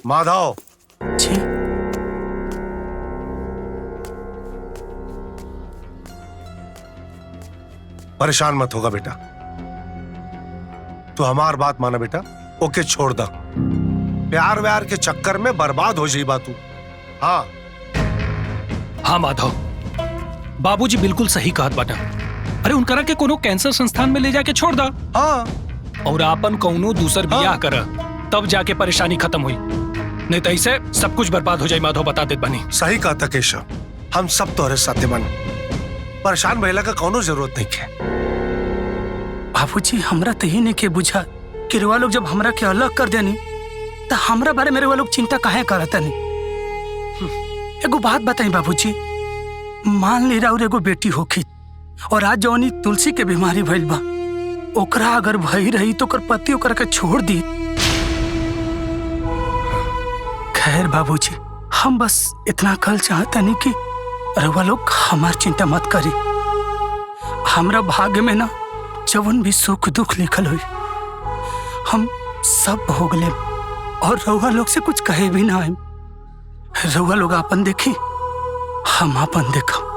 माधव जी परेशान मत होगा बेटा, तू हमार बात माना बेटा, ओके छोड़ दा। प्यार व्यार के चक्कर में बर्बाद हो जाई बातू। हाँ हाँ माधव, बाबूजी बिल्कुल सही कहत बाटा। अरे उनकरा के कोनो कैंसर संस्थान में ले जाके छोड़ दा। हाँ और आपन कौनो दूसर बियाह कर, तब जाके परेशानी खत्म हुई, नहीं तो ऐसे सब कुछ बर्बाद हो जाए। माधव बता देत बनी। सही कहा था केशव, हम सब तोहरे साथे मन परेशान भइला का कोनो जरूरत नहीं है। बाबूजी हमरा तो ही नहीं के बुझा कि रुआ लोग जब हमरा के अलग कर देनी तो हमरा बारे में रुआ लोग चिंता काहे करता नहीं। एगो बात बताई बाबूजी, मान ले राउर एगो बेटी होखी और आज जौनी तुलसी के बीमारी भइल बा, ओकरा अगर भई रही तो ओकर पति ओकरा के छोड़ दी। खैर बाबूजी, हम बस इतना कल चाहता नहीं कि रुआ लोग हमार चिंता मत करी। हमरा भाग्य में ना जवन भी सुख दुख लिखल हुई हम सब भोग ले, और रउआ लोग से कुछ कहे भी ना आए। रउआ लोग आपन देखी, हम आपन देखा।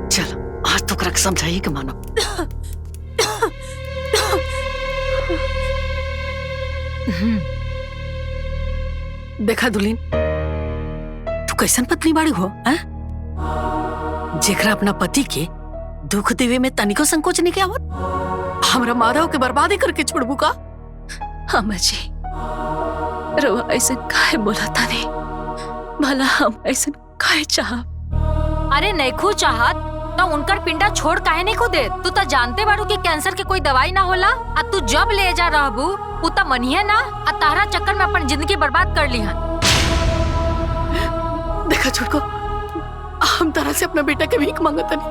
चलो आज तो करक समझाइए कि मानो। देखा दुल्हीन, तू कैसन पत्नी बाड़ी हो, जेकरा अपना पति के दुख देवे में तनिको संकोच नहीं के आवत। हमरा माधव के बर्बादी करके छोड़बू का? अम्मा जी, रवा ऐसे काहे बोला था नहीं, भला हम ऐसे काहे चाह। अरे नैखू चाहत तो उनकर पिंडा छोड़ काहे नहीं को दे। तू तो जानते बारू कि कैंसर के कोई दवाई ना होला, आ तू जब ले जा रहबू उ त मनिए ना, आ तारा चक्कर में अपन जिंदगी बर्बाद कर ली है। देखा छोटको, हम तारा से अपना बेटा के भीख मांगता नहीं,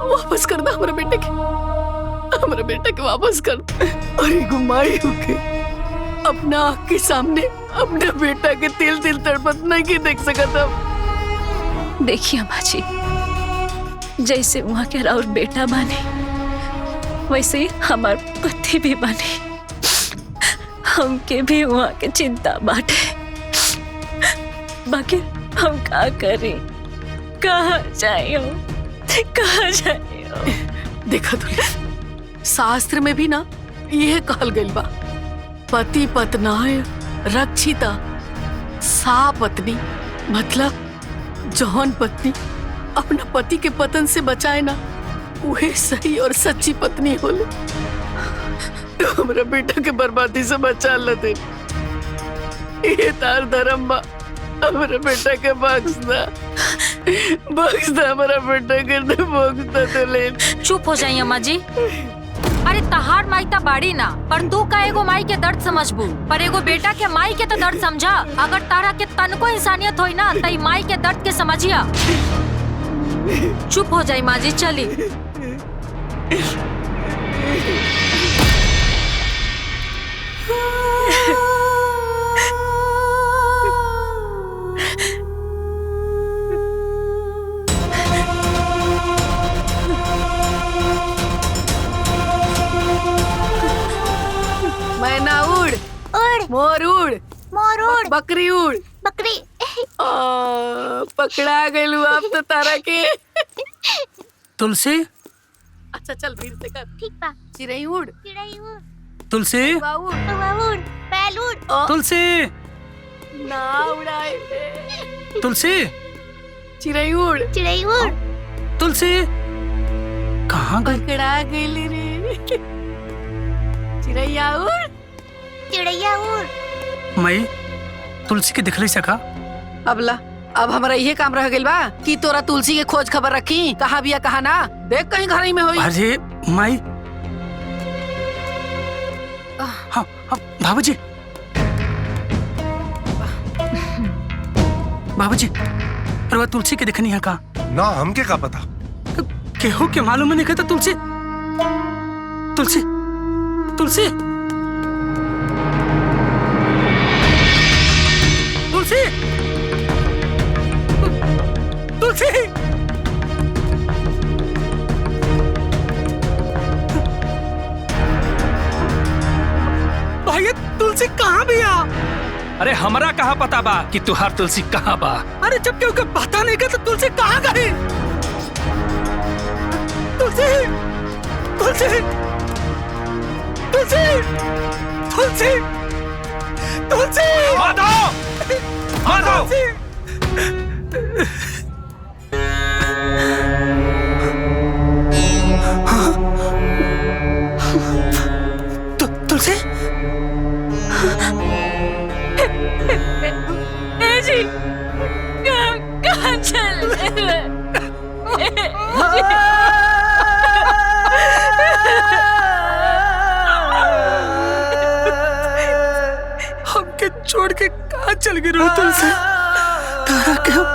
वापस कर दे हमारे बेटे के वापस कर। अरे गुमाई होके अपना आँख के सामने अपने बेटा के तिल तिल तड़पत नहीं की देख सकता। देखिए अम्मा जी, जैसे वहाँ के राउर बेटा बने वैसे ही हमार पति भी बने। हमके भी वहाँ के चिंता बाटे, बाकी हम का करें, कहाँ जाइयो। देखा तो शास्त्र में भी ना यह कहल गइल बा, पति पत्नाय रक्षिता सा पत्नी, मतलब जौन पत्नी अपना पति के पतन से बचाए ना, वही सही और सच्ची पत्नी होले। हमरा बेटा के बर्बादी से बचा ल दे, ये तार धर्म बा। हमरा बेटा के बख्श दा, हमरा बेटा के बख्श दा तो ले। चुप हो जाइए अम्मा जी। अरे तहार माई ता बाड़ी ना, पर तू का एगो माई के दर्द समझबू, पर एगो बेटा के माई के तो दर्द समझा। अगर तारा के तनको इंसानियत होई ना, तई माई के दर्द के समझिया। चुप हो जाई माँ जी, चली। मैना उड़ उड़ मोर उड़ मोर उड़ बकरी उड़ बकरी। पकड़ा गइलू आप तो तारा के। तुलसी, अच्छा चल फिर से कर। ठीक बा। चिड़ै उड़ चिड़ै उड़ तुलसी, कौवा उड़ कौवा उड़ बैल उड़। तुलसी, ना उड़ाए तुलसी, चिड़ै उड़ चिड़ै उड़ तुलसी, कहाँ गई? पकड़ा गइली रे। चिड़ैया उड़ चिड़ैया उड़। मई तुलसी के दिखले सका? अबला अब हमारा ये काम रह गइल बा कि तोरा तुलसी के खोज खबर रखी, कहाँ बिया कहाँ ना, देख कहीं घर ही में होई। अरे माई, हाँ हाँ बाबूजी, बाबूजी, पर वह तुलसी के दिखनी है का? ना हमके का पता। केहू के मालूम नहीं कहता तुलसी, तुलसी, तुलसी, तुलसी, तुलसी, तुलसी भाई, ये तुलसी कहाँ भी आ? अरे हमरा कहाँ पता बा कि तुहार तुलसी कहाँ बा? अरे जब क्यों पता नहीं का तो तुलसी कहाँ गई? तुलसी तुलसी तुलसी तुलसी तुलसी माधव! माधव! तुलसी जी कहाँ चल हमके छोड़ के कहाँ चल गई रो तुलसी? तारा के हम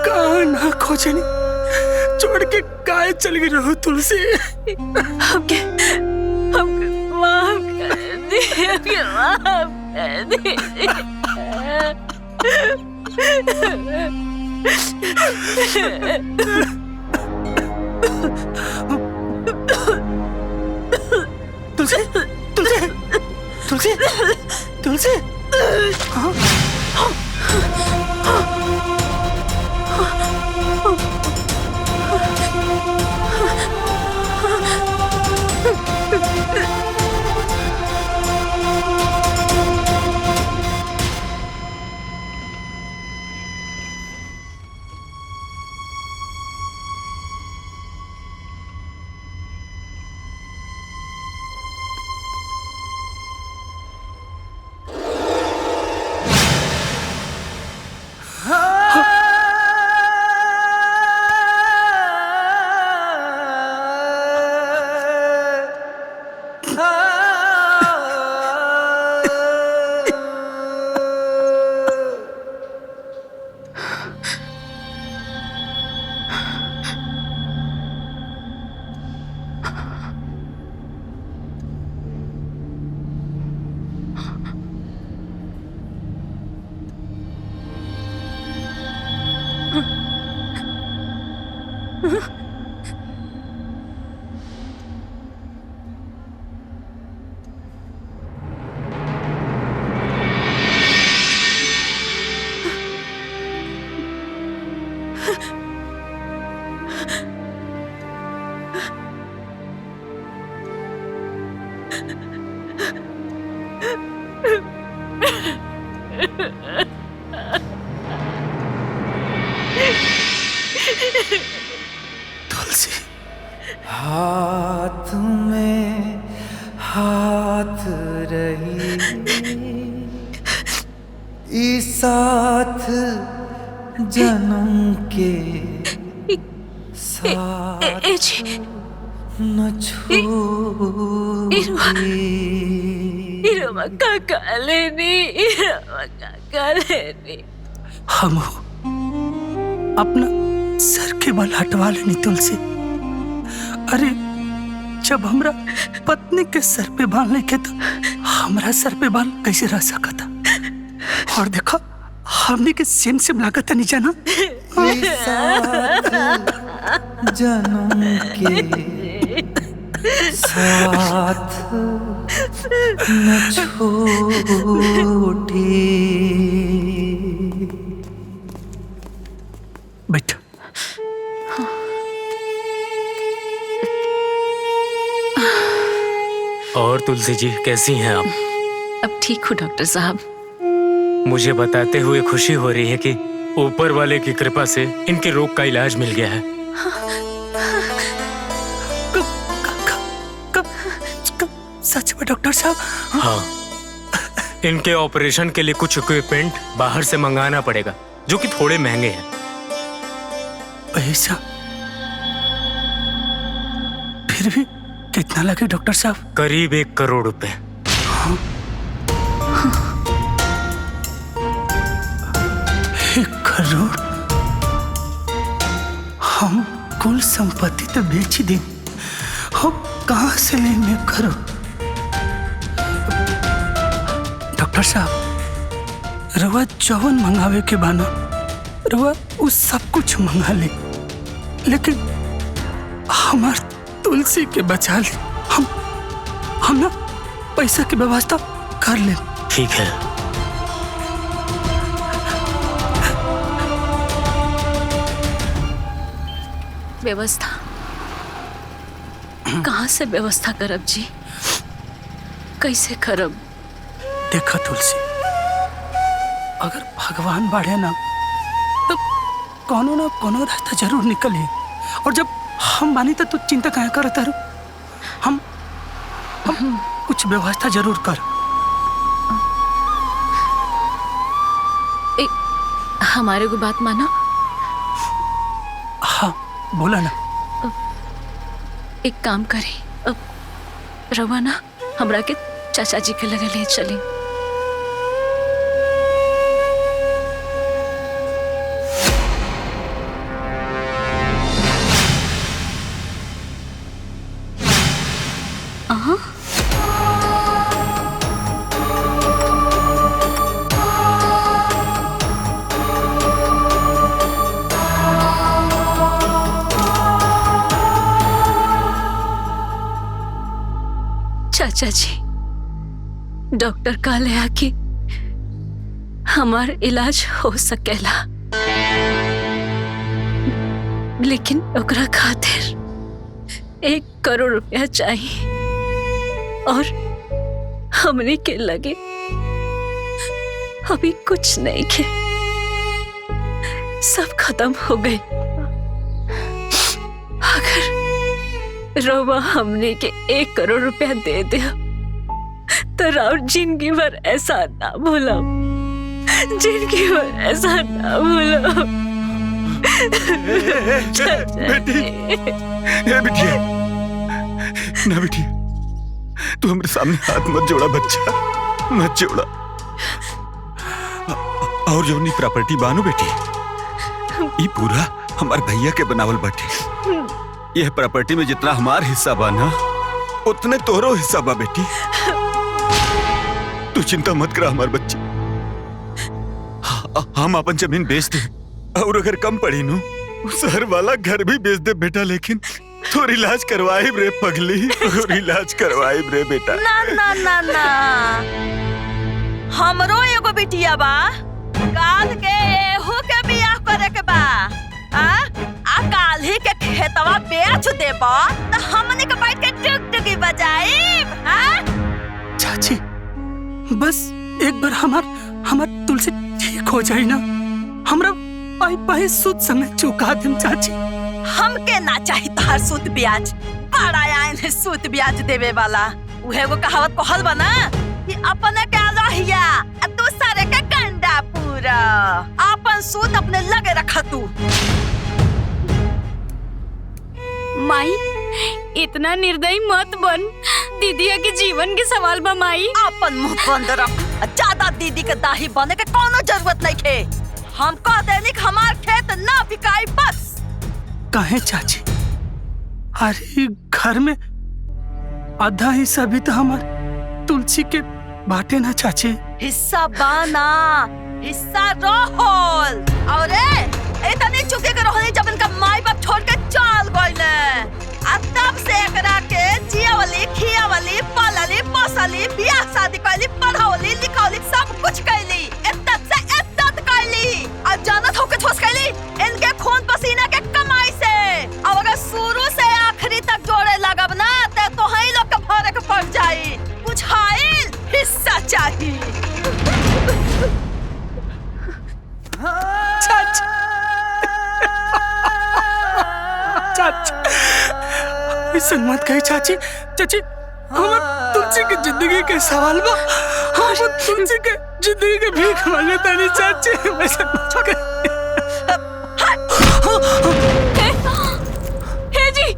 कहाँ ना खोजे नहीं, छोड़ के कहाँ चल गई रो तुलसी? हमके माफ कर दीजिए, माफ कर दीजिए। तुलसी तुलसी तुलसी तुलसी हाँ? तुलसी हाथ में हाथ रही इस साथ जन्म के साथ न छोड़ी हम अपना सर के बाल हटवा लेनी तुलसी। अरे जब हमरा पत्नी के सर पे बाल नहीं के तो हमरा सर पे बाल कैसे रह सका था? और देखो हमने के सेम से लागत नहीं जाना जन्म के साथ न छोड़ी। बैठ। और तुलसी जी कैसी हैं आप? अब ठीक हूँ डॉक्टर साहब। मुझे बताते हुए खुशी हो रही है कि ऊपर वाले की कृपा से इनके रोग का इलाज मिल गया है। सच में डॉक्टर साहब? हाँ, इनके ऑपरेशन के लिए कुछ इक्विपमेंट बाहर से मंगाना पड़ेगा जो कि थोड़े महंगे हैं। पैसा? फिर भी कितना लगे डॉक्टर साहब? करीब 1 करोड़ रुपए। हाँ? 1 करोड़? हम कुल संपत्ति तो बेच ही दें, हम कहाँ से लेंगे करो? डॉक्टर साहब रवा जवन मंगावे के बाना रवा उस सब कुछ मंगा ले, लेकिन हमार तुलसी के बचा ले। हम ना पैसा की व्यवस्था कर ले। ठीक है। व्यवस्था कहाँ से व्यवस्था करब जी? कैसे करब? देखा तुलसी, अगर भगवान बाढ़े ना तो कोनो ना कोनो रास्ता जरूर निकले। और जब हम बानी तो तू चिंता काहे करत तारू? हम कुछ व्यवस्था जरूर कर। हमारे को बात माना। हाँ बोला ना। एक काम करें, रवा ना हमरा के चाचा जी के लगे ले चली। चाचा जी, डॉक्टर कहले है कि हमार इलाज हो सकेला, लेकिन ओकरा खातिर 1 करोड़ रुपया चाहिए और हमने के लगे अभी कुछ नहीं के, सब खत्म हो गए। अगर रोवा हमने के 1 करोड़ रुपया दे दे तो राउर जिंदगी भर ऐसा ना भूला, जिंदगी भर ऐसा ना भूला। बिटिया, ना बिटिया, तू हमारे सामने हाथ मत जोड़ा बच्चा, मत जोड़ा। और जो नहीं प्रॉपर्टी बानू बेटी, ये पूरा हमारे भैया के बनावल बाटे। यह प्रॉपर्टी में जितना हमार हिस्सा बा ना, उतने तोरो हिस्सा बा बेटी। तू चिंता मत करा हमारे बच्चे, हम अपन जमीन बेच दे, और अगर कम पड़ी नु शहर वाला घर भी बेच दे बेटा, लेकिन थोड़ी इलाज करवाई रे पगली, थोड़ी इलाज करवाई रे बेटा। ना ना ना ना, हमरो एगो बिटिया बा, काल के एहू के बियाह करे के बा। काल ही के खेतवा बेच देबा तो हमने के बैठ के टुकटुकी बजाइब। चाची, बस एक बार हमार तुलसी ठीक हो जाए ना, हमरा पाई सूद समय चुका देम चाची। हमके ना चाहिए तार सूद ब्याज, बड़ा आइन है सूद ब्याज देवे वाला। उहे वो कहावत कहल बा ना कि अपने के रहिया दूसरे के कंडा पूरा, अपन सूद अपने लगे रखा तू। माई, इतना निर्दयी मत बन, दीदिया के जीवन के सवाल बा माई। अपन मुंह बंद रख, ज्यादा दीदी के दाही बने के कोनो जरूरत नहीं खे। हम कह देनी कि हमार खेत ना बिकाई बस। काहे चाची? अरे घर में आधा हिस्सा भी तो हमार तुलसी के बाटे ना चाची। हिस्सा बाना, हिस्सा रोहल। और इतनी चुके के रोहनी जब इनका माई बाप छोड़ के चल गइले, तब से एकरा के जियावली, खियावली, पालली, पोसली, बियाह शादी कैली, पढ़ावली, लिखावली, सब कुछ कैली, इज्जत से इज्जत कैली। और जानत हो के ठोस कैली इनके खून पसीना के कमाई से। और अगर शुरू से आखिरी तक जोड़े लगब ना तो तोहही लोग के भरे के पड़ जाई। बुझाइल? हिस्सा चाहिए। चाची, चाची, ऐसा मत कही चाची। चाची, हमार तुलसी के जिंदगी के सवाल बा, हमार तुलसी के जिंदगी के भीख मांगता नहीं चाची। ऐसा मत कही। हे जी,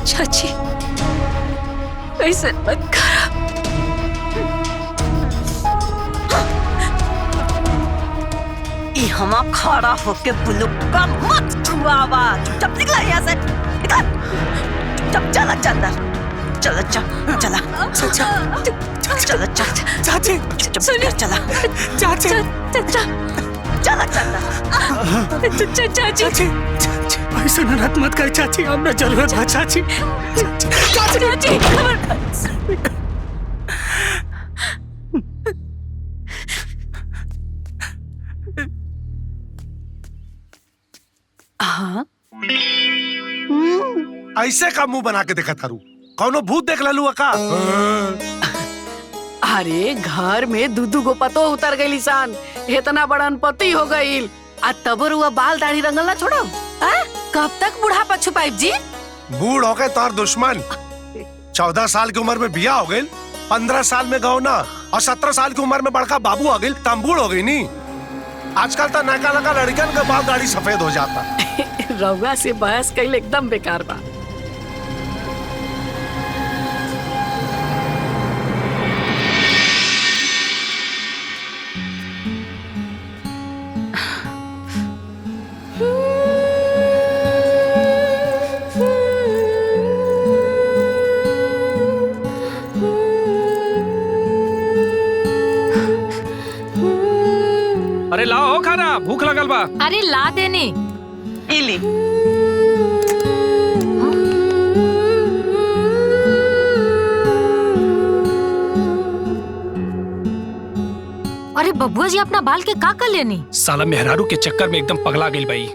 चाची, ऐसा मत करा। हम खड़ा होके बुलुक्का मत छुआवा। चुपचाप निकला यहाँ से, निकल। चला चंदर, चलो चला चलो चाची चुपचाप चला चाची चला चंदर। चाची ऐसा नाराज मत कर चाची, हमरा जरूरत है चाची। चाची हाँ ऐसे का मुंह बना के देखा थारू, कौनो भूत देख ललू का? अरे घर में दूधू गो पतो उतर गई सान, इतना बड़ा पति हो गई, आ तबर हुआ बाल दाढ़ी रंगल ना छोड़ो। कब तक बुढ़ापा छुपाई जी? बूढ़ हो गए तोर दुश्मन। 14 साल की उम्र में बिया हो गई, 15 साल में गौना और 17 साल की उम्र में बड़का बाबू हो गई, तम बूढ़ हो गई नी। आजकल तो नका नका लड़कियन का बाल दाढ़ी सफेद हो जाता। रउआ से बहस कईल एकदम बेकार बा। अरे लाओ हो खाना, भूख लगल बा। अरे ला देनी। इली अरे बबुआ जी अपना बाल के का कर लेनी? साला मेहरारू के चक्कर में एकदम पगला गई भाई।